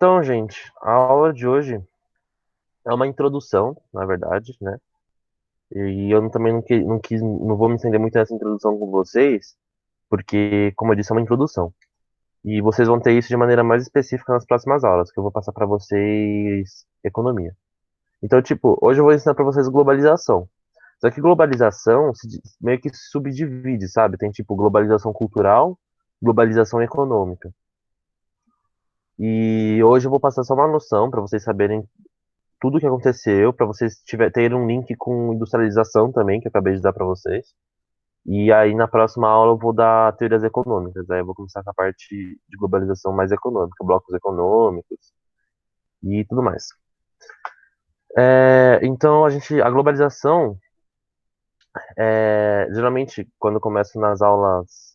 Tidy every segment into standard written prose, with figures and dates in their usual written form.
Então, gente, a aula de hoje é uma introdução, na verdade, né? E eu também não vou me estender muito nessa introdução com vocês, porque, como eu disse, é uma introdução. E vocês vão ter isso de maneira mais específica nas próximas aulas, que eu vou passar para vocês economia. Então, tipo, hoje eu vou ensinar para vocês globalização. Só que globalização meio que se subdivide, sabe? Tem tipo globalização cultural, globalização econômica. E hoje eu vou passar só uma noção para vocês saberem tudo o que aconteceu, para vocês terem um link com industrialização também, que eu acabei de dar para vocês. E aí na próxima aula eu vou dar teorias econômicas. Aí eu vou começar com a parte de globalização mais econômica, blocos econômicos e tudo mais. Então a globalização, geralmente quando eu começo nas aulas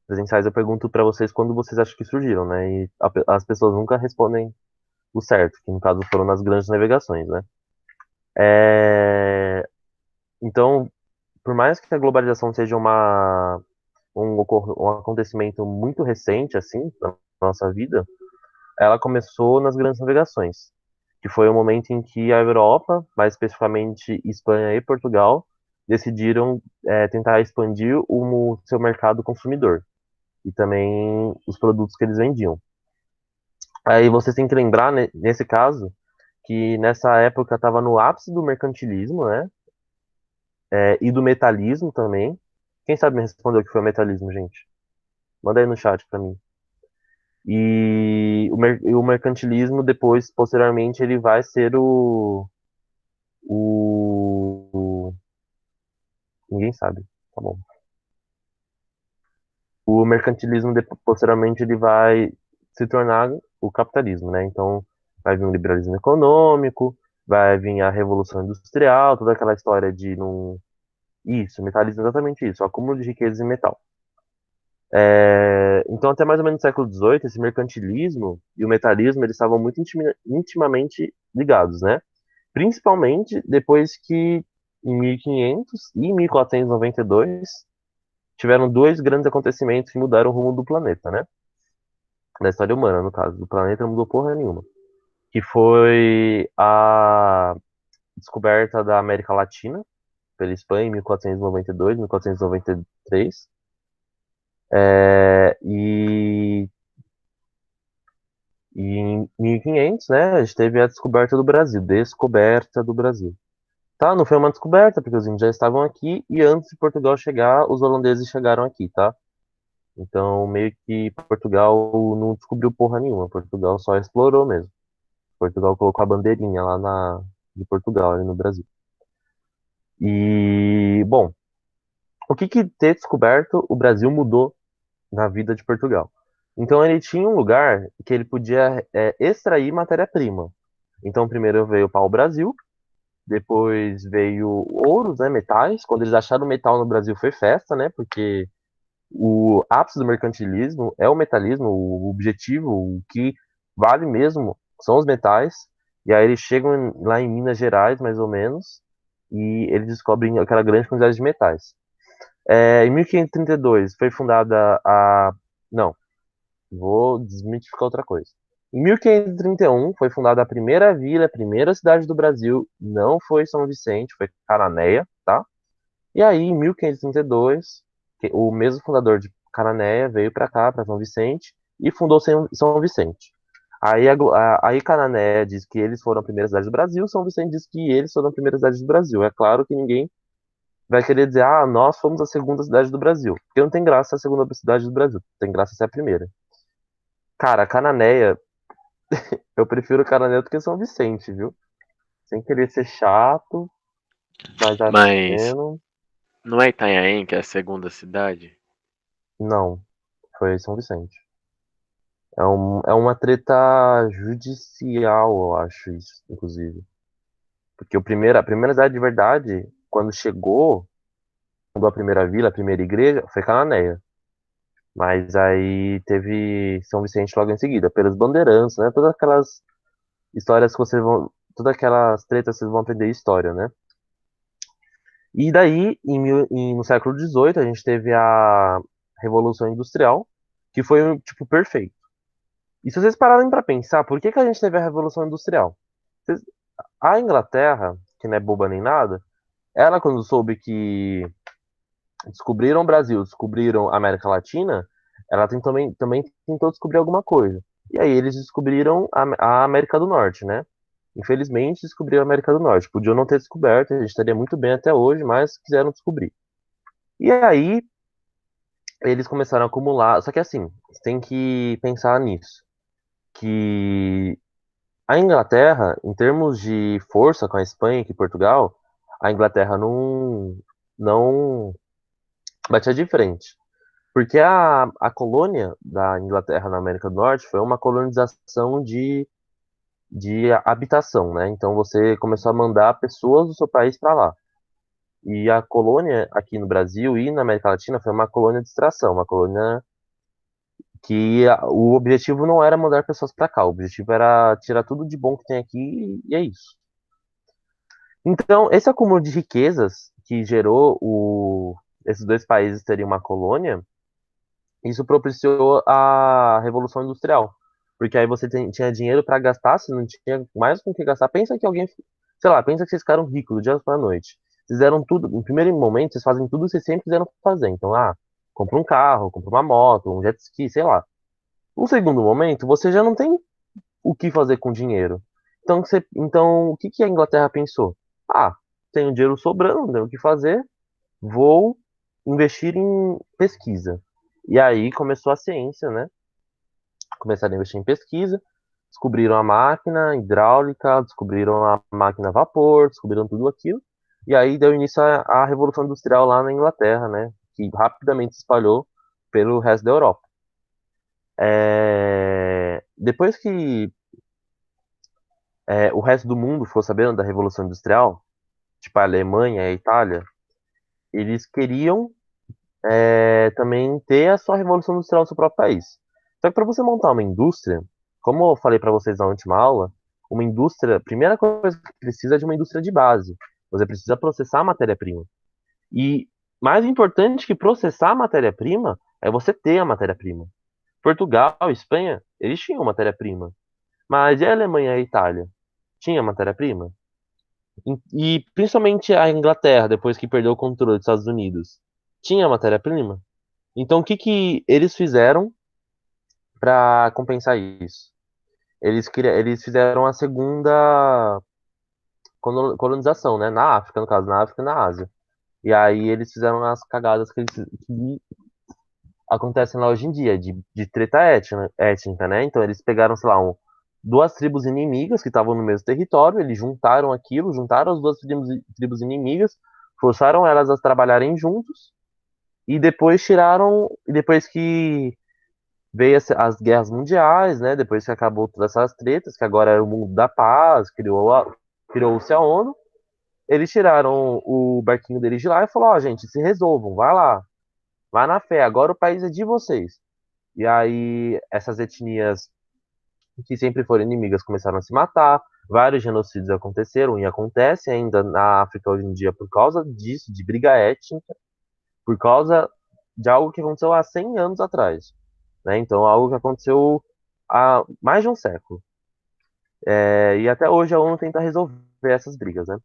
presenciais eu pergunto para vocês quando vocês acham que surgiram, né? E as pessoas nunca respondem o certo, que no caso foram nas grandes navegações, né? É, Então, por mais que a globalização seja um acontecimento muito recente, assim, na nossa vida, ela começou nas grandes navegações, que foi o momento em que a Europa, mais especificamente Espanha e Portugal, decidiram tentar expandir o seu mercado consumidor e também os produtos que eles vendiam. Aí vocês têm que lembrar, né, nesse caso, que nessa época estava no ápice do mercantilismo, né? E do metalismo também. Quem sabe me responder o que foi o metalismo, gente? Manda aí no chat pra mim. E o mercantilismo, depois, posteriormente, ele vai ser o. Ninguém sabe. Tá bom. O mercantilismo, posteriormente, ele vai se tornar o capitalismo, né? Então, vai vir o liberalismo econômico, vai vir a Revolução Industrial, toda aquela história de não. Isso, metalismo é exatamente isso, o acúmulo de riquezas em metal. Então, até mais ou menos no século XVIII, esse mercantilismo e o metalismo eles estavam muito intimamente ligados, né? Principalmente depois que em 1500 e em 1492 tiveram dois grandes acontecimentos que mudaram o rumo do planeta, né? Da história humana, no caso. Do planeta não mudou porra nenhuma. Que foi a descoberta da América Latina pela Espanha em 1492, 1493. E em 1500, né, a gente teve a descoberta do Brasil. Tá, não foi uma descoberta, porque os índios já estavam aqui e antes de Portugal chegar, os holandeses chegaram aqui, tá? Então, meio que Portugal não descobriu porra nenhuma, Portugal só explorou mesmo. Portugal colocou a bandeirinha de Portugal ali no Brasil. E, bom, o que ter descoberto o Brasil mudou na vida de Portugal? Então, ele tinha um lugar que ele podia extrair matéria-prima. Então, primeiro veio o pau-brasil, depois veio ouros, né, metais. Quando eles acharam metal no Brasil foi festa, né? Porque o ápice do mercantilismo é o metalismo, o objetivo, o que vale mesmo são os metais. E aí eles chegam lá em Minas Gerais, mais ou menos, e eles descobrem aquela grande quantidade de metais. Em 1532 foi fundada a. Não, vou desmitificar outra coisa. Em 1531 foi fundada a primeira vila, a primeira cidade do Brasil. Não foi São Vicente, foi Cananéia, tá? E aí, em 1532, o mesmo fundador de Cananéia veio para cá, para São Vicente, e fundou São Vicente. Aí Cananéia diz que eles foram a primeira cidade do Brasil, São Vicente diz que eles foram a primeira cidade do Brasil. É claro que ninguém vai querer dizer, ah, nós fomos a segunda cidade do Brasil. Porque não tem graça a segunda cidade do Brasil, tem graça ser a primeira. Cara, Cananéia, eu prefiro Cananéia do que São Vicente, viu? Sem querer ser chato, mas acho que Mas não é Itanhaém que é a segunda cidade? não, foi São Vicente. É uma treta judicial, eu acho isso, inclusive. Porque a primeira cidade de verdade, quando chegou, fundou a primeira vila, a primeira igreja, foi Cananéia. Mas aí teve São Vicente logo em seguida, pelos bandeirantes, né? Todas aquelas histórias que vocês vão. Todas aquelas tretas que vocês vão aprender história, né? E daí, no século XVIII, a gente teve a Revolução Industrial, que foi, tipo, perfeito. E se vocês pararem para pensar, por que que a gente teve a Revolução Industrial? Vocês- A Inglaterra, que não é boba nem nada, ela quando soube que descobriram o Brasil, descobriram a América Latina, ela também tentou descobrir alguma coisa. E aí eles descobriram a América do Norte, né? Infelizmente descobriram a América do Norte. Podiam não ter descoberto, a gente estaria muito bem até hoje, mas quiseram descobrir. E aí eles começaram a acumular. Só que assim, você tem que pensar nisso. Que a Inglaterra, em termos de força com a Espanha e Portugal, a Inglaterra não batia de frente. Porque a colônia da Inglaterra na América do Norte foi uma colonização de habitação, né? Então você começou a mandar pessoas do seu país para lá. E a colônia aqui no Brasil e na América Latina foi uma colônia de extração, uma colônia que o objetivo não era mandar pessoas para cá, o objetivo era tirar tudo de bom que tem aqui e é isso. Então, esse acúmulo de riquezas que gerou esses dois países terem uma colônia, isso propiciou a Revolução Industrial. Porque aí você tinha dinheiro para gastar, você não tinha mais com o que gastar. Pensa que alguém, sei lá, pensa que vocês ficaram ricos do dia para a noite. Vocês fizeram tudo, no primeiro momento, vocês fazem tudo que vocês sempre quiseram fazer. Então, compra um carro, compra uma moto, um jet ski, sei lá. No segundo momento, você já não tem o que fazer com dinheiro. Então o que que a Inglaterra pensou? Ah, tenho dinheiro sobrando, não tenho o que fazer, vou investir em pesquisa. E aí começou a ciência, né? Começaram a investir em pesquisa, descobriram a máquina hidráulica, descobriram a máquina a vapor, descobriram tudo aquilo. E aí deu início à Revolução Industrial lá na Inglaterra, né? Que rapidamente se espalhou pelo resto da Europa. Depois que o resto do mundo ficou sabendo da Revolução Industrial, tipo a Alemanha e a Itália, eles queriam também ter a sua Revolução Industrial no seu próprio país. Só que para você montar uma indústria, como eu falei para vocês na última aula, uma indústria, a primeira coisa que precisa é de uma indústria de base. Você precisa processar a matéria-prima. E mais importante que processar a matéria-prima é você ter a matéria-prima. Portugal, Espanha, eles tinham matéria-prima. Mas e a Alemanha e a Itália? Tinha matéria-prima? E principalmente a Inglaterra, depois que perdeu o controle dos Estados Unidos, tinha matéria-prima. Então, o que que eles fizeram para compensar isso? Eles fizeram a segunda colonização, né? Na África, no caso, na África e na Ásia. E aí eles fizeram as cagadas que acontecem lá hoje em dia, de treta étnica, né? Então, eles pegaram, sei lá, duas tribos inimigas que estavam no mesmo território, eles juntaram aquilo, juntaram as duas tribos inimigas, forçaram elas a trabalharem juntos. E depois depois que veio as guerras mundiais, né? Depois que acabou todas essas tretas, que agora era o mundo da paz, criou-se a ONU, eles tiraram o barquinho deles de lá e falaram, ó, gente, se resolvam, vai lá, vai na fé, agora o país é de vocês. E aí essas etnias que sempre foram inimigas começaram a se matar, vários genocídios aconteceram e acontecem ainda na África hoje em dia por causa disso, de briga étnica, por causa de algo que aconteceu há 100 anos atrás, né? Então, algo que aconteceu há mais de um século. E até hoje a ONU tenta resolver essas brigas, né?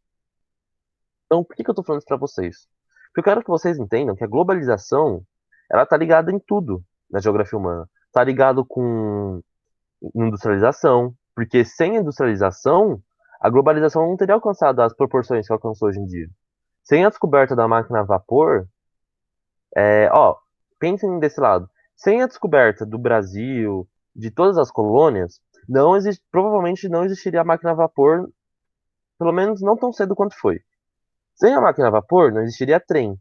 Então, por que que eu tô falando isso para vocês? Porque eu quero que vocês entendam que a globalização, ela tá ligada em tudo na geografia humana. Tá ligado com industrialização, porque sem industrialização, a globalização não teria alcançado as proporções que alcançou hoje em dia. Sem a descoberta da máquina a vapor, ó, pensem desse lado. Sem a descoberta do Brasil, de todas as colônias, provavelmente não existiria a máquina a vapor, pelo menos não tão cedo quanto foi. Sem a máquina a vapor, não existiria trem.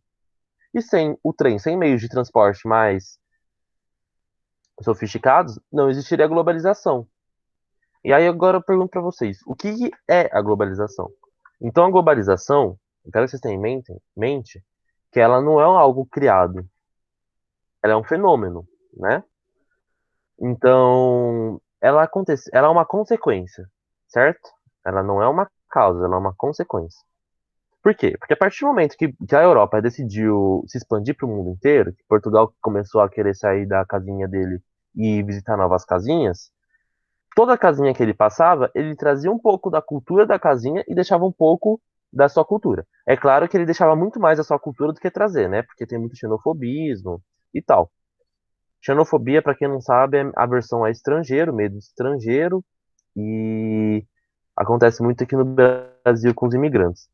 E sem o trem, sem meios de transporte mais sofisticados, não existiria a globalização. E aí agora eu pergunto para vocês, o que é a globalização? Então a globalização, eu quero que vocês tenham em mente que ela não é algo criado, ela é um fenômeno, né? Então, ela é uma consequência, certo? Ela não é uma causa, ela é uma consequência. Por quê? Porque a partir do momento que a Europa decidiu se expandir para o mundo inteiro, que Portugal começou a querer sair da casinha dele e visitar novas casinhas, toda casinha que ele passava, ele trazia um pouco da cultura da casinha e deixava um pouco da sua cultura. É claro que ele deixava muito mais da sua cultura do que trazer, né? Porque tem muito xenofobismo e tal. Xenofobia, para quem não sabe, é a versão a estrangeiro, medo de estrangeiro, e acontece muito aqui no Brasil com os imigrantes,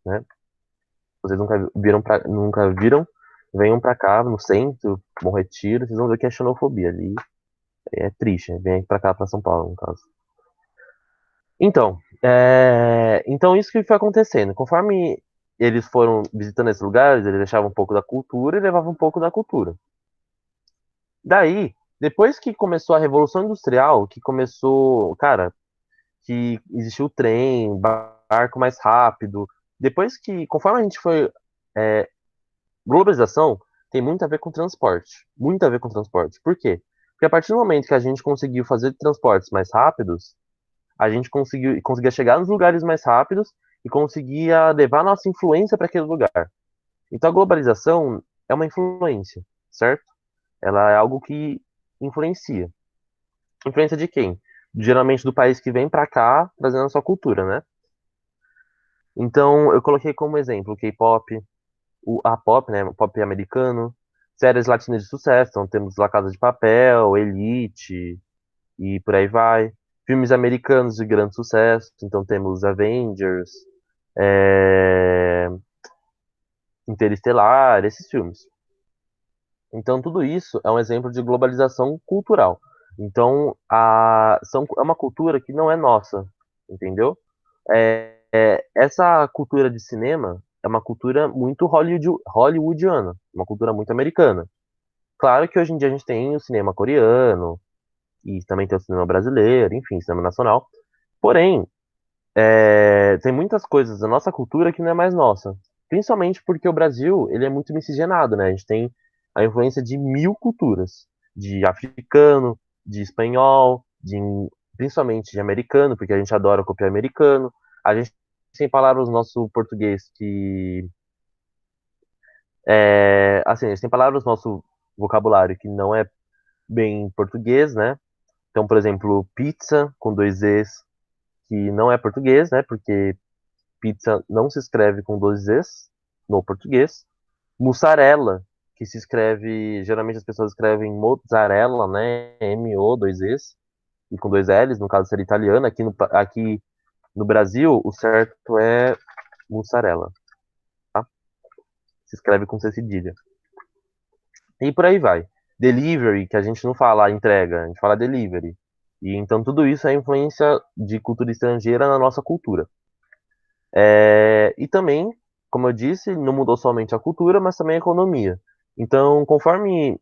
né? Vocês nunca viram, venham para cá no centro, Bom Retiro, vocês vão ver que é xenofobia ali. É triste, né? Vem para cá, para São Paulo, no caso. Então isso que foi acontecendo. Conforme eles foram visitando esses lugares, eles deixavam um pouco da cultura e levavam um pouco da cultura. Daí, depois que começou a Revolução Industrial, que começou, cara, que existiu o trem, barco mais rápido. Depois que, conforme a gente foi. é, Globalização tem muito a ver com transporte. Muito a ver com transporte. Por quê? Porque a partir do momento que a gente conseguiu fazer transportes mais rápidos, a gente conseguia chegar nos lugares mais rápidos e conseguia levar nossa influência para aquele lugar. Então a globalização é uma influência, certo? Ela é algo que influencia. Influência de quem? Geralmente do país que vem para cá trazendo a sua cultura, né? Então eu coloquei como exemplo o K-pop, a pop, né? O pop americano, séries latinas de sucesso, então temos La Casa de Papel, Elite e por aí vai. Filmes americanos de grande sucesso, então temos Avengers, é, Interestelar, esses filmes. Então tudo isso é um exemplo de globalização cultural. Então é uma cultura que não é nossa, entendeu? Essa cultura de cinema é uma cultura muito hollywoodiana, uma cultura muito americana. Claro que hoje em dia a gente tem o cinema coreano, e também tem o cinema brasileiro, enfim, cinema nacional. Porém, tem muitas coisas da nossa cultura que não é mais nossa. Principalmente porque o Brasil, ele é muito miscigenado, né? A gente tem a influência de mil culturas. De africano, de espanhol, principalmente de americano, porque a gente adora copiar americano. A gente tem palavras no nosso português que... assim, a gente tem palavras no nosso vocabulário que não é bem português, né? Então, por exemplo, pizza com dois Z's, que não é português, né? Porque pizza não se escreve com dois Z's no português. Mussarela, que se escreve, geralmente as pessoas escrevem mozzarella, né? M-O, dois Z's, e com dois L's, no caso seria italiano. Aqui no Brasil, o certo é mussarela, tá? Se escreve com C cedilha. E por aí vai. Delivery, que a gente não fala entrega, a gente fala delivery. E então tudo isso é influência de cultura estrangeira na nossa cultura. E também, como eu disse, não mudou somente a cultura, mas também a economia. Então, conforme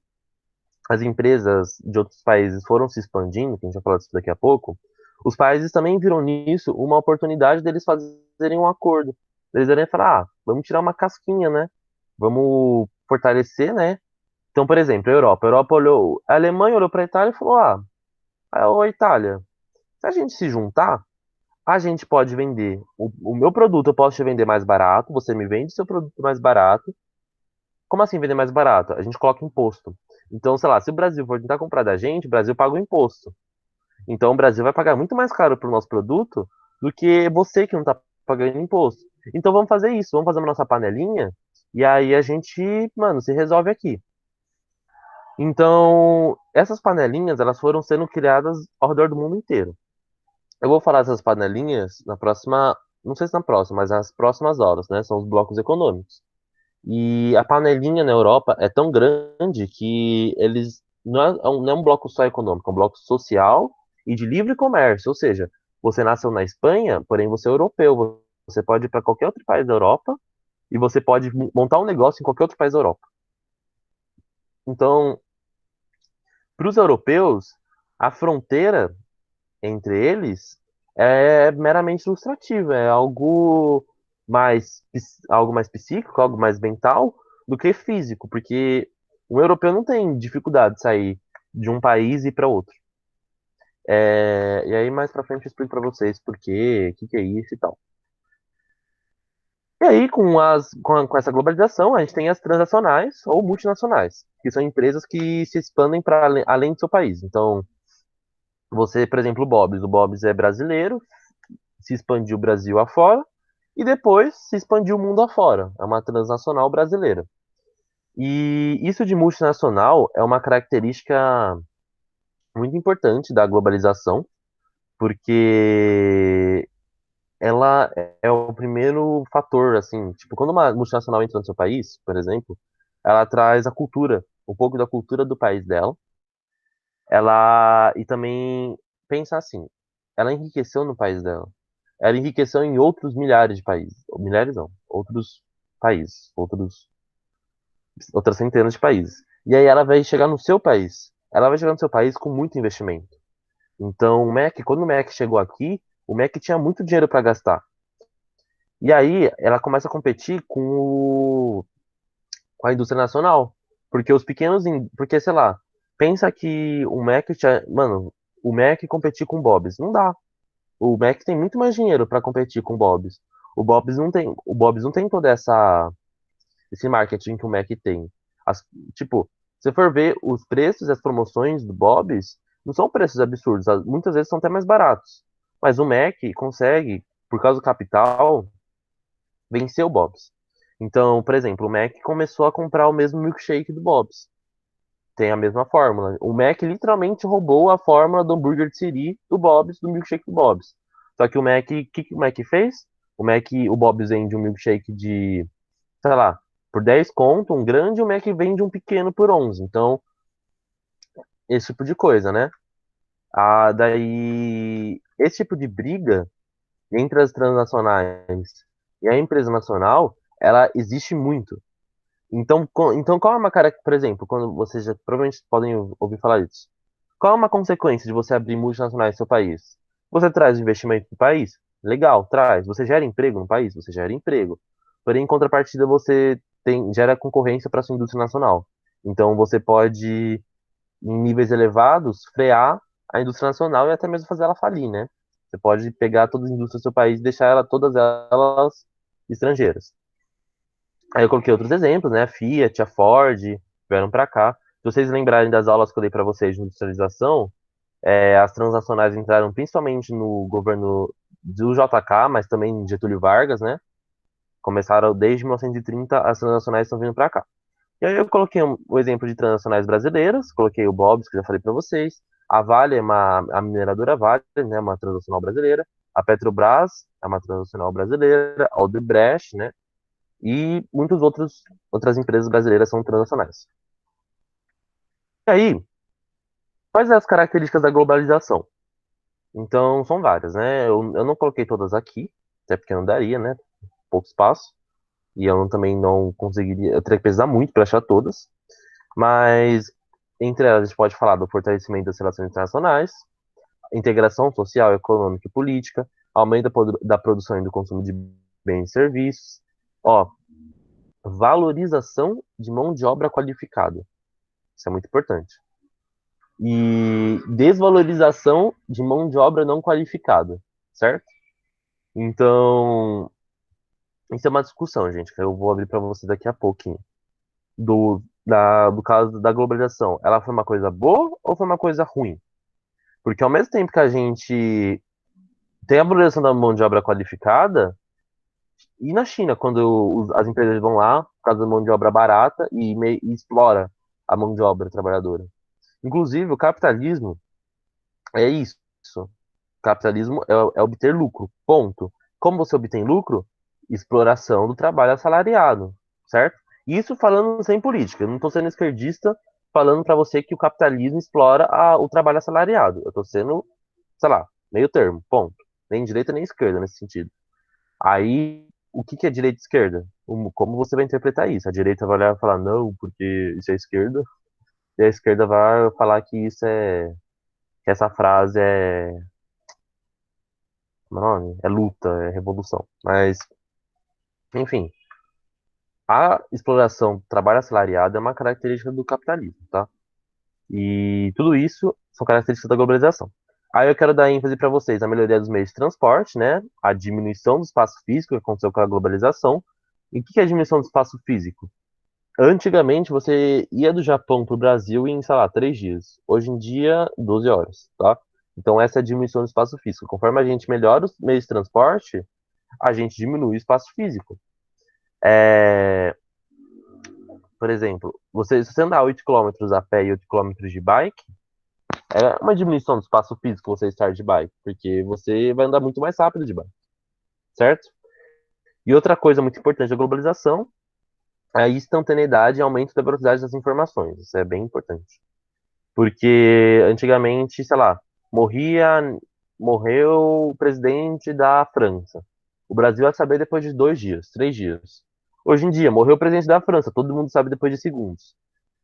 as empresas de outros países foram se expandindo, que a gente vai falar disso daqui a pouco, os países também viram nisso uma oportunidade deles fazerem um acordo. Eles irem falar, vamos tirar uma casquinha, né? Vamos fortalecer, né? Então, por exemplo, a Europa olhou, a Alemanha olhou para a Itália e falou, ô Itália, se a gente se juntar, a gente pode vender o meu produto, eu posso te vender mais barato, você me vende seu produto mais barato. Como assim vender mais barato? A gente coloca imposto. Então, sei lá, se o Brasil for tentar comprar da gente, o Brasil paga o imposto. Então, o Brasil vai pagar muito mais caro pro nosso produto do que você que não tá pagando imposto. Então, vamos fazer isso, vamos fazer uma nossa panelinha e aí a gente, mano, se resolve aqui. Então, essas panelinhas, elas foram sendo criadas ao redor do mundo inteiro. Eu vou falar dessas panelinhas na próxima, não sei se na próxima, mas nas próximas horas, né? São os blocos econômicos. E a panelinha na Europa é tão grande que eles não é um bloco só econômico, é um bloco social e de livre comércio. Ou seja, você nasceu na Espanha, porém você é europeu. Você pode ir para qualquer outro país da Europa e você pode montar um negócio em qualquer outro país da Europa. Então, para os europeus, a fronteira entre eles é meramente ilustrativa, é algo mais psíquico, algo mais mental do que físico, porque o europeu não tem dificuldade de sair de um país e ir para outro. E aí mais para frente eu explico para vocês por quê, o que, que é isso e tal. E aí, com essa globalização, a gente tem as transnacionais ou multinacionais, que são empresas que se expandem para além do seu país. Então, Você, por exemplo, o Bob's é brasileiro, se expandiu o Brasil afora, e depois se expandiu o mundo afora. É uma transnacional brasileira. E isso de multinacional é uma característica muito importante da globalização, porque ela é o primeiro fator, assim, tipo, quando uma multinacional entra no seu país, por exemplo, ela traz a cultura, um pouco da cultura do país dela. Ela e também pensa assim, ela enriqueceu no país dela. Ela enriqueceu em outros milhares de países, ou milhares não, outros países, outras centenas de países. E aí ela vai chegar no seu país. Ela vai chegar no seu país com muito investimento. Então, quando o Mac chegou aqui, o Mac tinha muito dinheiro para gastar. E aí ela começa a competir com a indústria nacional. Porque os pequenos. Porque, sei lá, pensa que o Mac tinha. Mano, o Mac competir com o Bob's. Não dá. O Mac tem muito mais dinheiro para competir com o Bob's. O Bob's não tem toda esse marketing que o Mac tem. Tipo, se for ver os preços e as promoções do Bob's, não são preços absurdos. Muitas vezes são até mais baratos. Mas o Mac consegue, por causa do capital, vencer o Bob's. Então, por exemplo, o Mac começou a comprar o mesmo milkshake do Bob's. Tem a mesma fórmula. O Mac literalmente roubou a fórmula do hambúrguer de siri do Bob's, do milkshake do Bob's. Só que o que o Mac fez? O Bob's vende um milkshake de, sei lá, por 10 conto, um grande, e o Mac vende um pequeno por 11. Então, esse tipo de coisa, né? Esse tipo de briga entre as transnacionais e a empresa nacional, ela existe muito. Então qual é uma cara, por exemplo, quando vocês já provavelmente podem ouvir falar isso. Qual é uma consequência de você abrir multinacionais no seu país? Você traz investimento no país? Legal, traz. Você gera emprego no país? Você gera emprego. Porém, em contrapartida, gera concorrência para a sua indústria nacional. Então, você pode, em níveis elevados, frear a indústria nacional e até mesmo fazer ela falir, né? Você pode pegar todas as indústrias do seu país e deixar todas elas estrangeiras. Aí eu coloquei outros exemplos, né? A Fiat, a Ford, vieram para cá. Se vocês lembrarem das aulas que eu dei para vocês de industrialização, as transnacionais entraram principalmente no governo do JK, mas também de Getúlio Vargas, né? Começaram desde 1930, as transnacionais estão vindo para cá. E aí eu coloquei o exemplo de transnacionais brasileiras, coloquei o Bob's, que eu já falei para vocês. A Vale a mineradora Vale, né? Uma transnacional brasileira. A Petrobras é uma transnacional brasileira. A Odebrecht, né? E outras empresas brasileiras são transnacionais. E aí, quais as características da globalização? Então, são várias, né? Eu não coloquei todas aqui, até porque não daria, né? Pouco espaço. E também não conseguiria, eu teria que pesquisar muito para achar todas. Mas, entre elas, a gente pode falar do fortalecimento das relações internacionais, integração social, econômica e política, aumento da produção e do consumo de bens e serviços, ó, valorização de mão de obra qualificada. Isso é muito importante. E desvalorização de mão de obra não qualificada, certo? Então, isso é uma discussão, gente, que eu vou abrir para vocês daqui a pouquinho. Do caso da globalização, ela foi uma coisa boa ou foi uma coisa ruim? Porque ao mesmo tempo que a gente tem a valorização da mão de obra qualificada, e na China, quando as empresas vão lá por causa da mão de obra barata e explora a mão de obra trabalhadora. Inclusive, o capitalismo é isso. Capitalismo é obter lucro. Ponto. Como você obtém lucro? Exploração do trabalho assalariado, certo? Isso falando sem política. Eu não estou sendo esquerdista falando para você que o capitalismo explora o trabalho assalariado. Eu estou sendo, sei lá, meio termo, ponto. Nem direita nem esquerda nesse sentido. Aí, o que é direita e esquerda? Como você vai interpretar isso? A direita vai olhar e falar, não, porque isso é esquerda. E a esquerda vai falar que essa frase como é o nome? É luta, é revolução. Mas, enfim, a exploração do trabalho assalariado é uma característica do capitalismo, tá? E tudo isso são características da globalização. Aí eu quero dar ênfase para vocês a melhoria dos meios de transporte, né? A diminuição do espaço físico que aconteceu com a globalização. E o que é a diminuição do espaço físico? Antigamente você ia do Japão para o Brasil em, sei lá, 3 dias. Hoje em dia, 12 horas, tá? Então, essa é a diminuição do espaço físico. Conforme a gente melhora os meios de transporte, a gente diminui o espaço físico. É, por exemplo, se você andar 8 quilômetros a pé e 8 quilômetros de bike, é uma diminuição do espaço físico você estar de bike, porque você vai andar muito mais rápido de bike, certo? E outra coisa muito importante da globalização é a instantaneidade e aumento da velocidade das informações. Isso é bem importante. Porque antigamente, sei lá, morreu o presidente da França. O Brasil vai saber depois de 2 dias, 3 dias. Hoje em dia, morreu o presidente da França, todo mundo sabe depois de segundos.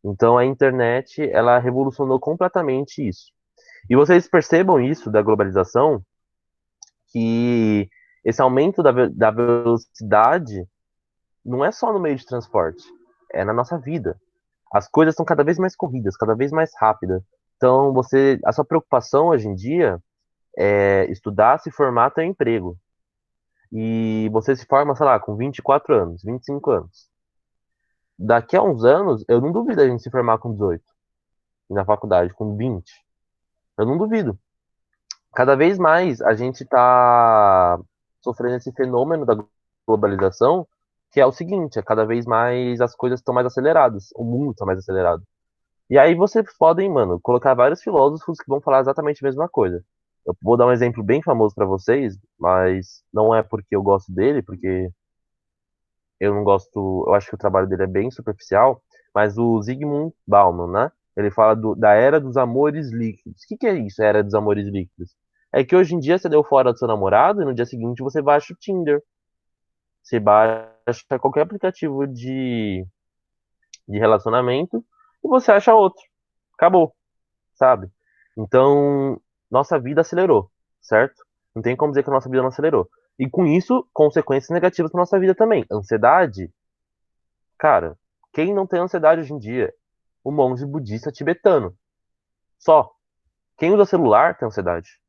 Então a internet, ela revolucionou completamente isso. E vocês percebam isso da globalização, que esse aumento da velocidade não é só no meio de transporte, é na nossa vida. As coisas estão cada vez mais corridas, cada vez mais rápidas. Então, a sua preocupação hoje em dia é estudar, se formar, ter um emprego. E você se forma, sei lá, com 24 anos, 25 anos. Daqui a uns anos, eu não duvido a gente se formar com 18, na faculdade, com 20. Eu não duvido. Cada vez mais a gente está sofrendo esse fenômeno da globalização, que é o seguinte, é cada vez mais as coisas estão mais aceleradas, o mundo está mais acelerado. E aí você podem, mano, colocar vários filósofos que vão falar exatamente a mesma coisa. Eu vou dar um exemplo bem famoso para vocês, mas não é porque eu gosto dele, porque eu não gosto, eu acho que o trabalho dele é bem superficial, mas o Zygmunt Bauman, né? Ele fala da era dos amores líquidos. O que é isso, era dos amores líquidos? É que hoje em dia você deu fora do seu namorado e no dia seguinte você baixa o Tinder, você baixa qualquer aplicativo de relacionamento e você acha outro. Acabou, sabe? Então, nossa vida acelerou, certo? Não tem como dizer que a nossa vida não acelerou. E com isso, consequências negativas para nossa vida também. Ansiedade, cara, quem não tem ansiedade hoje em dia? O monge budista tibetano. Só. Quem usa celular tem ansiedade.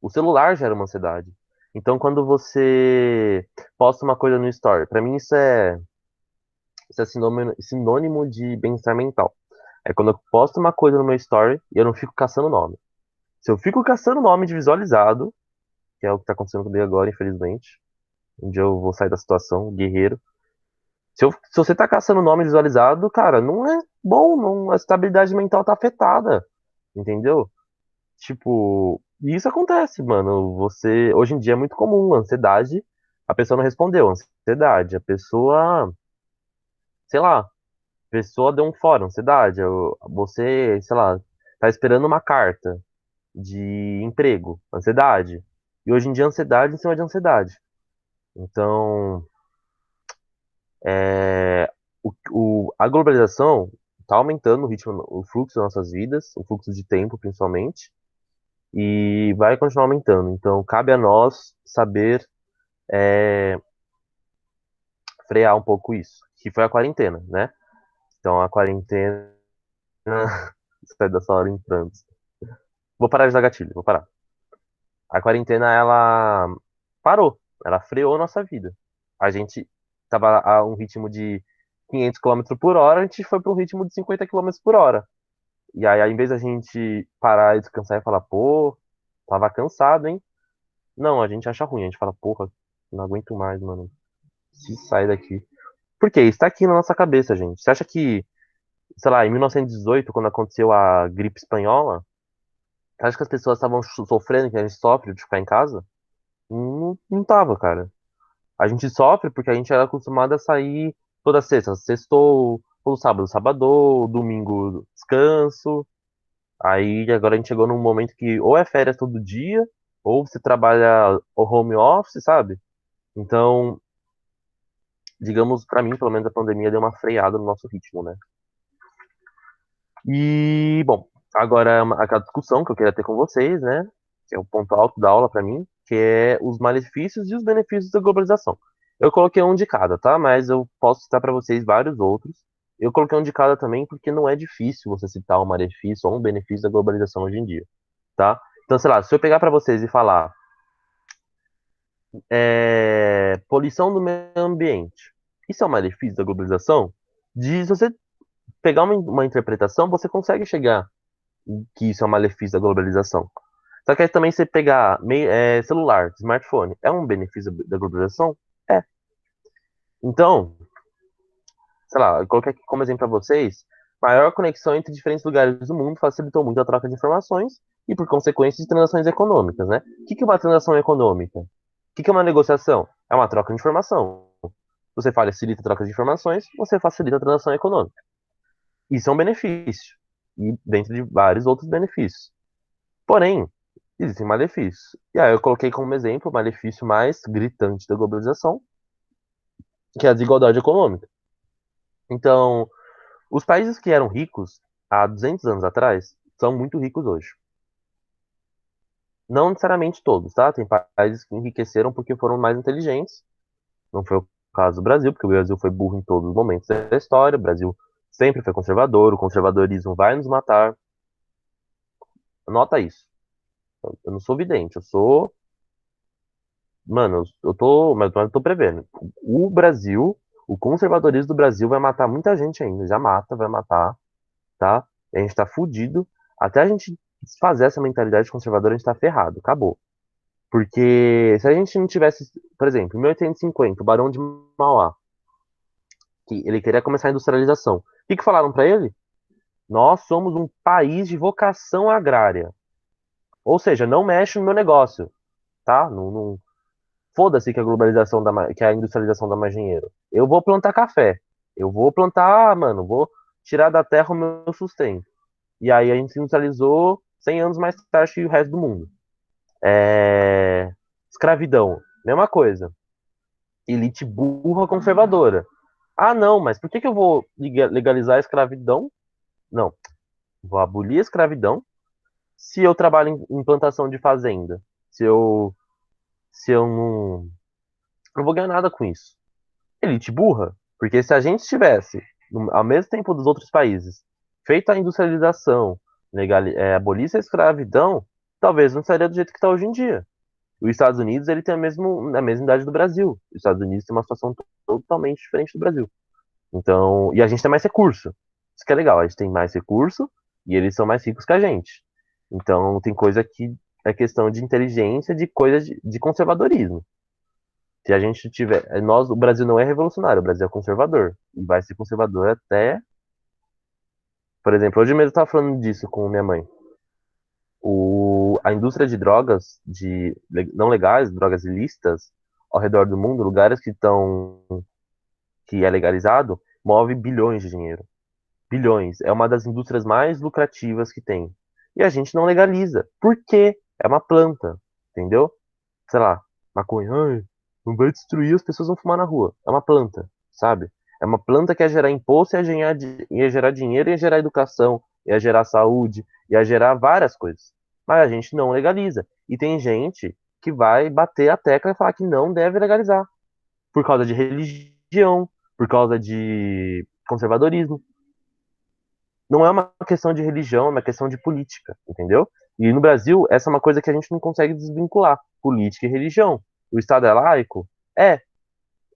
O celular gera uma ansiedade. Então, quando você posta uma coisa no story, pra mim isso é sinônimo de bem-estar mental. É quando eu posto uma coisa no meu story e eu não fico caçando nome. Se eu fico caçando nome de visualizado, que é o que tá acontecendo comigo agora, infelizmente, um dia eu vou sair da situação, guerreiro. Se você tá caçando nome visualizado, cara, não é bom, não, a estabilidade mental tá afetada, entendeu? Tipo, e isso acontece, mano. Hoje em dia é muito comum, ansiedade, a pessoa não respondeu, ansiedade, a pessoa, sei lá, a pessoa deu um fora, ansiedade, você, sei lá, tá esperando uma carta de emprego, ansiedade. E hoje em dia, ansiedade em cima de ansiedade. Então, a globalização está aumentando o ritmo, o fluxo das nossas vidas, o fluxo de tempo, principalmente, e vai continuar aumentando. Então, cabe a nós saber frear um pouco isso, que foi a quarentena, né? Então, a quarentena. Sai dessa hora em trânsito. Vou parar de dar gatilho, vou parar. A quarentena, ela parou, ela freou a nossa vida. A gente tava a um ritmo de 500 km por hora, a gente foi para um ritmo de 50 km por hora. E aí, ao invés da gente parar e descansar e falar, pô, tava cansado, hein? Não, a gente acha ruim, a gente fala, porra, não aguento mais, mano. Se sai daqui. Por quê? Isso tá aqui na nossa cabeça, gente. Você acha que, sei lá, em 1918, quando aconteceu a gripe espanhola, você acha que as pessoas estavam sofrendo, que a gente sofre de ficar em casa? Não, não tava, cara. A gente sofre porque a gente era acostumado a sair toda sexta, sextou, todo sábado, sabadou, domingo, descanso. Aí agora a gente chegou num momento que ou é férias todo dia, ou você trabalha o home office, sabe? Então, digamos, pra mim, pelo menos a pandemia deu uma freada no nosso ritmo, né? E, bom, agora aquela discussão que eu queria ter com vocês, né? Que é o ponto alto da aula pra mim, que é os malefícios e os benefícios da globalização. Eu coloquei um de cada, tá? Mas eu posso citar pra vocês vários outros. Eu coloquei um de cada também porque não é difícil você citar um malefício ou um benefício da globalização hoje em dia, tá? Então, sei lá, se eu pegar pra vocês e falar poluição do meio ambiente, isso é um malefício da globalização? Se você pegar uma interpretação, você consegue chegar que isso é um malefício da globalização. Só que aí também você pegar celular, smartphone, é um benefício da globalização? É. Então, sei lá, eu coloquei aqui como exemplo para vocês, maior conexão entre diferentes lugares do mundo facilitou muito a troca de informações e, por consequência, de transações econômicas, né? O que é uma transação econômica? O que é uma negociação? É uma troca de informação. Você facilita a troca de informações, você facilita a transação econômica. Isso é um benefício, e dentro de vários outros benefícios. Porém, existem malefícios. E aí eu coloquei como exemplo o malefício mais gritante da globalização, que é a desigualdade econômica. Então, os países que eram ricos há 200 anos atrás são muito ricos hoje. Não necessariamente todos, tá? Tem países que enriqueceram porque foram mais inteligentes. Não foi o caso do Brasil, porque o Brasil foi burro em todos os momentos da história. O Brasil sempre foi conservador. O conservadorismo vai nos matar. Nota isso. Eu não sou vidente, eu sou. Mano, eu tô. Mas eu tô prevendo. O Brasil, o conservadorismo do Brasil vai matar muita gente ainda. Já mata, vai matar, tá? E a gente tá fudido. Até a gente desfazer essa mentalidade conservadora, a gente tá ferrado. Acabou. Porque se a gente não tivesse, por exemplo, em 1850, o Barão de Mauá, que ele queria começar a industrialização. O que que falaram para ele? Nós somos um país de vocação agrária. Ou seja, não mexe no meu negócio, tá? Foda-se que a globalização que a industrialização dá mais dinheiro. Eu vou plantar café. Eu vou plantar, mano, vou tirar da terra o meu sustento. E aí a gente se industrializou 100 anos mais tarde que o resto do mundo. Escravidão, mesma coisa. Elite burra conservadora. Ah, não, mas por que que eu vou legalizar a escravidão? Não, vou abolir a escravidão se eu trabalho em plantação de fazenda. Se eu, se eu não vou ganhar nada com isso. Elite burra, porque se a gente tivesse, ao mesmo tempo dos outros países, feito a industrialização, abolisse a escravidão, talvez não seria do jeito que está hoje em dia. Os Estados Unidos ele tem a mesma idade do Brasil. Os Estados Unidos tem uma situação totalmente diferente do Brasil. Então, e a gente tem mais recurso. Isso que é legal, a gente tem mais recurso e eles são mais ricos que a gente. Então, tem coisa que é questão de inteligência, de coisa de conservadorismo. Se a gente tiver, o Brasil não é revolucionário, o Brasil é conservador e vai ser conservador até, por exemplo, hoje mesmo eu estava falando disso com minha mãe. A indústria de drogas não legais, drogas ilícitas, ao redor do mundo, lugares que é legalizado, move bilhões de dinheiro. Bilhões. É uma das indústrias mais lucrativas que tem. E a gente não legaliza. Por quê? É uma planta, entendeu? Sei lá, maconha, ai, não vai destruir, as pessoas vão fumar na rua. É uma planta, sabe? É uma planta que ia gerar imposto, ia gerar dinheiro, ia gerar educação, ia gerar saúde, ia gerar várias coisas. Mas a gente não legaliza. E tem gente que vai bater a tecla e falar que não deve legalizar. Por causa de religião, por causa de conservadorismo. Não é uma questão de religião, é uma questão de política, entendeu? E no Brasil, essa é uma coisa que a gente não consegue desvincular, política e religião. O Estado é laico? É.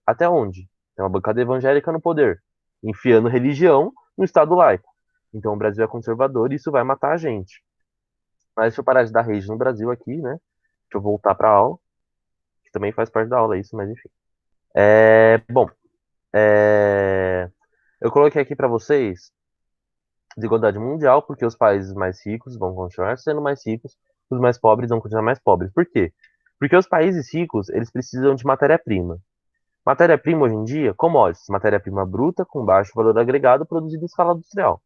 Até onde? Tem uma bancada evangélica no poder, enfiando religião no Estado laico. Então o Brasil é conservador e isso vai matar a gente. Mas deixa eu parar de dar rage no Brasil aqui, né? Deixa eu voltar para a aula, que também faz parte da aula isso, mas enfim. Bom, eu coloquei aqui para vocês desigualdade mundial, porque os países mais ricos vão continuar sendo mais ricos, os mais pobres vão continuar mais pobres. Por quê? Porque os países ricos, eles precisam de matéria-prima. Matéria-prima hoje em dia, commodities, matéria-prima bruta com baixo valor agregado produzida em escala industrial.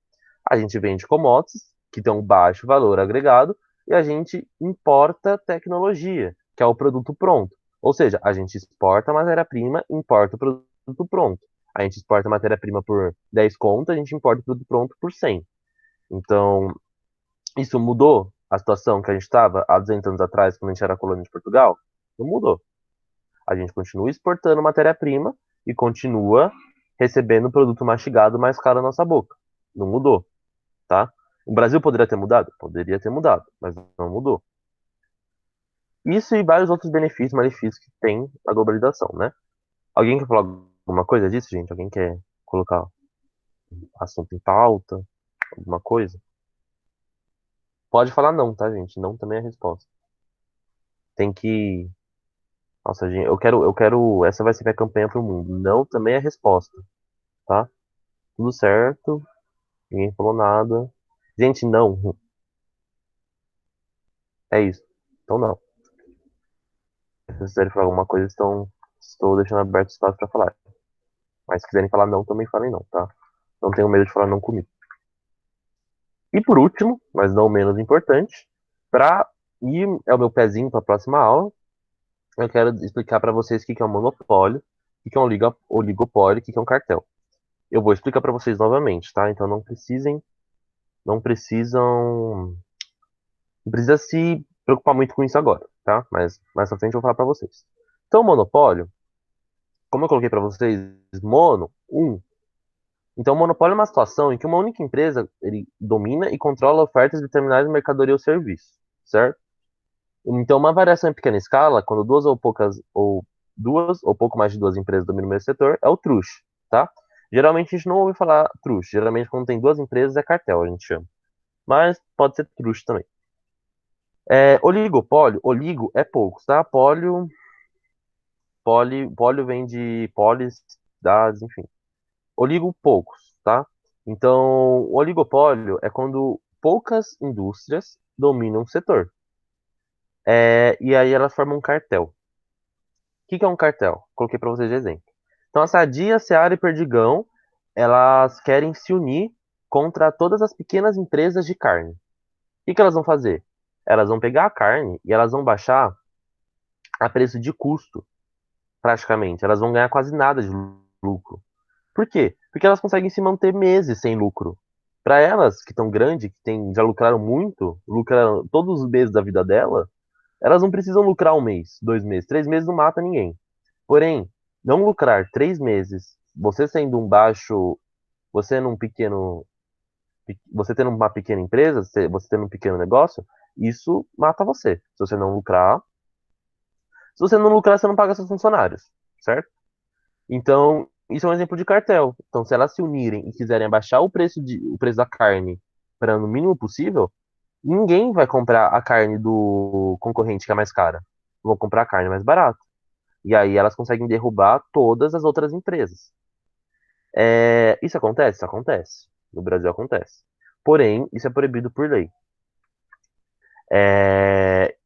A gente vende commodities que têm um baixo valor agregado e a gente importa tecnologia, que é o produto pronto. Ou seja, a gente exporta a matéria-prima, importa o produto pronto. A gente exporta a matéria-prima por 10 conto, a gente importa o produto pronto por 100. Então, isso mudou a situação que a gente estava há 200 anos atrás, quando a gente era colônia de Portugal? Não mudou. A gente continua exportando matéria-prima e continua recebendo produto mastigado mais caro na nossa boca. Não mudou, tá? O Brasil poderia ter mudado? Poderia ter mudado, mas não mudou. Isso e vários outros benefícios, malefícios que tem a globalização, né? Alguém quer falar alguma coisa disso, gente? Alguém quer colocar assunto em pauta? Alguma coisa? Pode falar não, tá, gente? Não também é a resposta. Tem que. Nossa, gente, eu quero. Essa vai ser minha campanha pro mundo. Não também é a resposta, tá? Tudo certo, ninguém falou nada. Gente, não. É isso. Então não. Se vocês quiserem falar alguma coisa, estou deixando aberto espaço pra falar. Mas se quiserem falar não, também falem não, tá? Não tenho medo de falar não comigo. E por último, mas não menos importante, para ir é o meu pezinho para a próxima aula, eu quero explicar para vocês o que que é um monopólio, o que que é um oligopólio, o que que é um cartel. Eu vou explicar para vocês novamente, tá? Então não precisam, não precisa se preocupar muito com isso agora, tá? Mas mais pra frente eu vou falar para vocês. Então, o monopólio, como eu coloquei para vocês, um. Então, o monopólio é uma situação em que uma única empresa ele domina e controla ofertas de determinadas mercadoria ou serviço, certo? Então, uma variação em pequena escala, quando duas ou pouco mais de duas empresas dominam o mesmo setor, é o truste, tá? Geralmente a gente não ouve falar truste. Geralmente, quando tem duas empresas, é cartel, a gente chama. Mas pode ser truste também. Oligopólio, oligo é poucos, tá? Pólio vem de polis, das, enfim. Oligo, poucos, tá? Então, o oligopólio é quando poucas indústrias dominam o setor. E aí elas formam um cartel. O que que é um cartel? Coloquei para vocês de exemplo. Então, a Sadia, Seara e Perdigão, elas querem se unir contra todas as pequenas empresas de carne. O que que elas vão fazer? Elas vão pegar a carne e elas vão baixar a preço de custo, praticamente. Elas vão ganhar quase nada de lucro. Por quê? Porque elas conseguem se manter meses sem lucro. Para elas, que estão grandes, já lucraram muito, lucraram todos os meses da vida dela, elas não precisam lucrar um mês, 2 meses. 3 meses não mata ninguém. Porém, não lucrar 3 meses, você sendo um baixo, você num pequeno, você tendo uma pequena empresa, você tendo um pequeno negócio, isso mata você. Se você não lucrar, você não paga seus funcionários, certo? Então, isso é um exemplo de cartel. Então, se elas se unirem e quiserem abaixar o preço da carne para no mínimo possível, ninguém vai comprar a carne do concorrente que é mais cara. Vão comprar a carne mais barata. E aí elas conseguem derrubar todas as outras empresas. Isso acontece? Isso acontece. No Brasil acontece. Porém, isso é proibido por lei. É,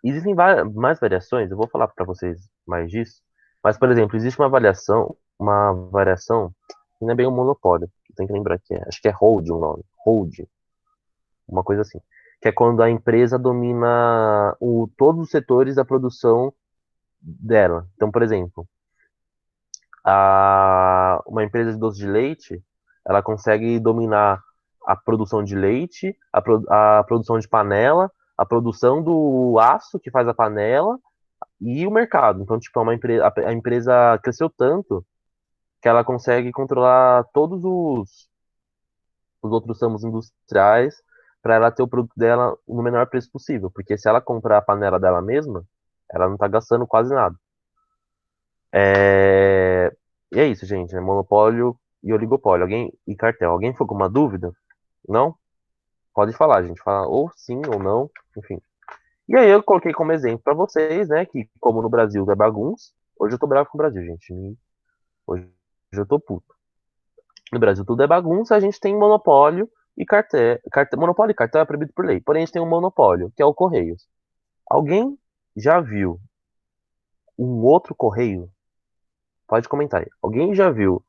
Existem mais variações, eu vou falar para vocês mais disso. Mas, por exemplo, existe uma variação, que não é bem um monopólio, tem que lembrar que acho que é hold o nome, hold, uma coisa assim, que é quando a empresa domina todos os setores da produção dela. Então, por exemplo, uma empresa de doce de leite, ela consegue dominar a produção de leite, a produção de panela, a produção do aço que faz a panela e o mercado. Então, tipo, a empresa cresceu tanto que ela consegue controlar todos os outros ramos industriais para ela ter o produto dela no menor preço possível. Porque se ela comprar a panela dela mesma, ela não está gastando quase nada. É... E é isso, gente. É monopólio e oligopólio. E cartel. Alguém ficou com uma dúvida? Não? Pode falar, gente. Fala ou sim ou não, enfim. E aí eu coloquei como exemplo para vocês, né, que como no Brasil é bagunça, hoje eu tô bravo com o Brasil, gente. Hoje eu tô puto. No Brasil tudo é bagunça, a gente tem monopólio e cartel. Monopólio e cartel é proibido por lei. Porém, a gente tem um monopólio, que é o Correios. Alguém já viu um outro Correio? Pode comentar aí. Alguém já viu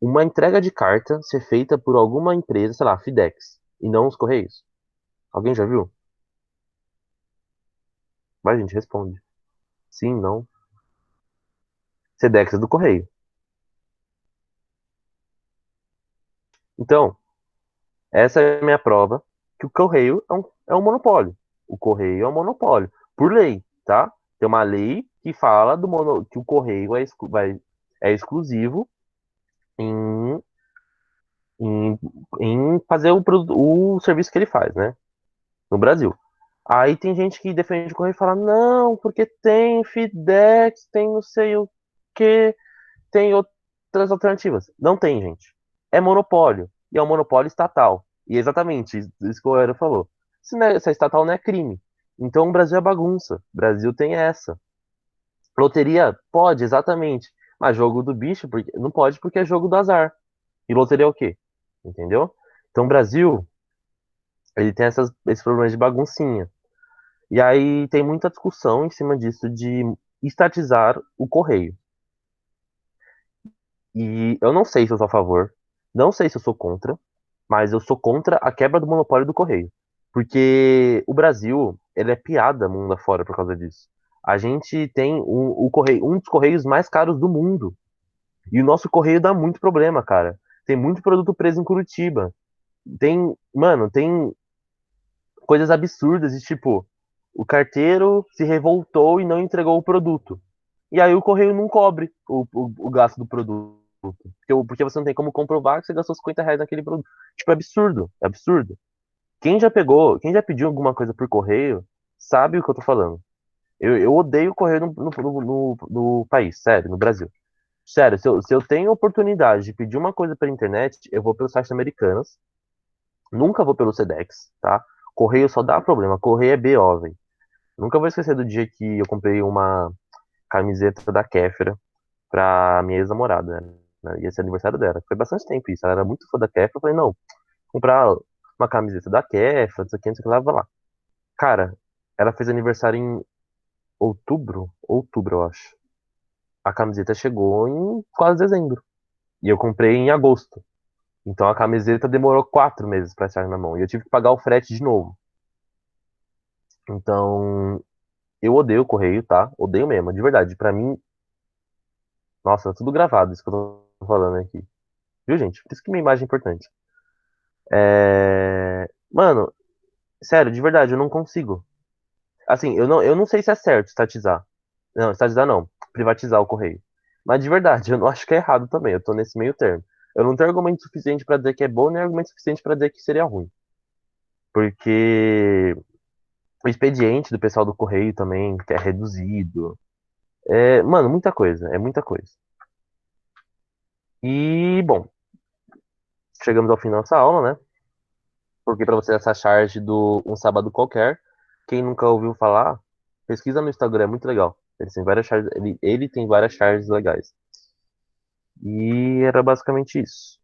uma entrega de carta ser feita por alguma empresa, sei lá, FedEx, e não os Correios? Alguém já viu? Vai, gente, responde. Sim, não. FedEx é do Correio. Então, essa é a minha prova que o Correio é um monopólio. O Correio é um monopólio, por lei, tá? Tem uma lei que fala que o Correio é exclusivo em, em, em fazer o serviço que ele faz, né? No Brasil. Aí tem gente que defende o Correio e fala, não, porque tem FedEx, tem não sei o que, tem outras alternativas. Não tem, gente. É monopólio. E é um monopólio estatal. E é exatamente isso que o Aero falou. Se a estatal não é crime. Então o Brasil é bagunça. O Brasil tem essa. Loteria pode, exatamente. Mas jogo do bicho não pode porque é jogo do azar. E loteria é o quê? Entendeu? Então o Brasil, ele tem esses problemas de baguncinha. E aí tem muita discussão em cima disso de estatizar o correio. E eu não sei se eu sou a favor, não sei se eu sou contra, mas eu sou contra a quebra do monopólio do correio. Porque o Brasil, ele é piada mundo afora por causa disso. A gente tem o correio, um dos correios mais caros do mundo. E o nosso correio dá muito problema, cara. Tem muito produto preso em Curitiba. Mano, tem coisas absurdas de tipo, o carteiro se revoltou e não entregou o produto. E aí o correio não cobre o gasto do produto. Porque você não tem como comprovar que você gastou R$ 50 naquele produto. Tipo, é absurdo, é absurdo. Quem já pediu alguma coisa por correio, sabe o que eu tô falando. Eu odeio correio no país, sério, no Brasil. Sério, se eu tenho oportunidade de pedir uma coisa pela internet, eu vou pelos sites americanos. Nunca vou pelo Sedex, tá? Correio só dá problema. Correio é BO, velho. Nunca vou esquecer do dia que eu comprei uma camiseta da Kéfera pra minha ex-namorada, né? Ia ser aniversário dela. Foi bastante tempo isso. Ela era muito fã da Kéfera. Eu falei, não, comprar uma camiseta da Kéfera, não sei o que, não sei o que lá, vai lá. Cara, ela fez aniversário em outubro? Outubro, eu acho. A camiseta chegou em quase dezembro. E eu comprei em agosto. Então a camiseta demorou 4 meses pra estar na mão. E eu tive que pagar o frete de novo. Então, eu odeio o correio, tá? Odeio mesmo, de verdade. Pra mim, nossa, tá tudo gravado isso que eu tô falando aqui. Viu, gente? Por isso que minha imagem é importante. Mano, sério, de verdade, eu não consigo. Assim, eu não sei se é certo estatizar. Não, estatizar não. Privatizar o correio. Mas de verdade, eu não acho que é errado também. Eu tô nesse meio termo. Eu não tenho argumento suficiente pra dizer que é bom, nem argumento suficiente pra dizer que seria ruim. Porque o expediente do pessoal do correio também, que é reduzido. Mano, muita coisa. É muita coisa. E, bom, chegamos ao fim da nossa aula, né? Porque para você essa charge do Um Sábado Qualquer, quem nunca ouviu falar, pesquisa no Instagram, é muito legal. Ele tem várias charges legais. E era basicamente isso.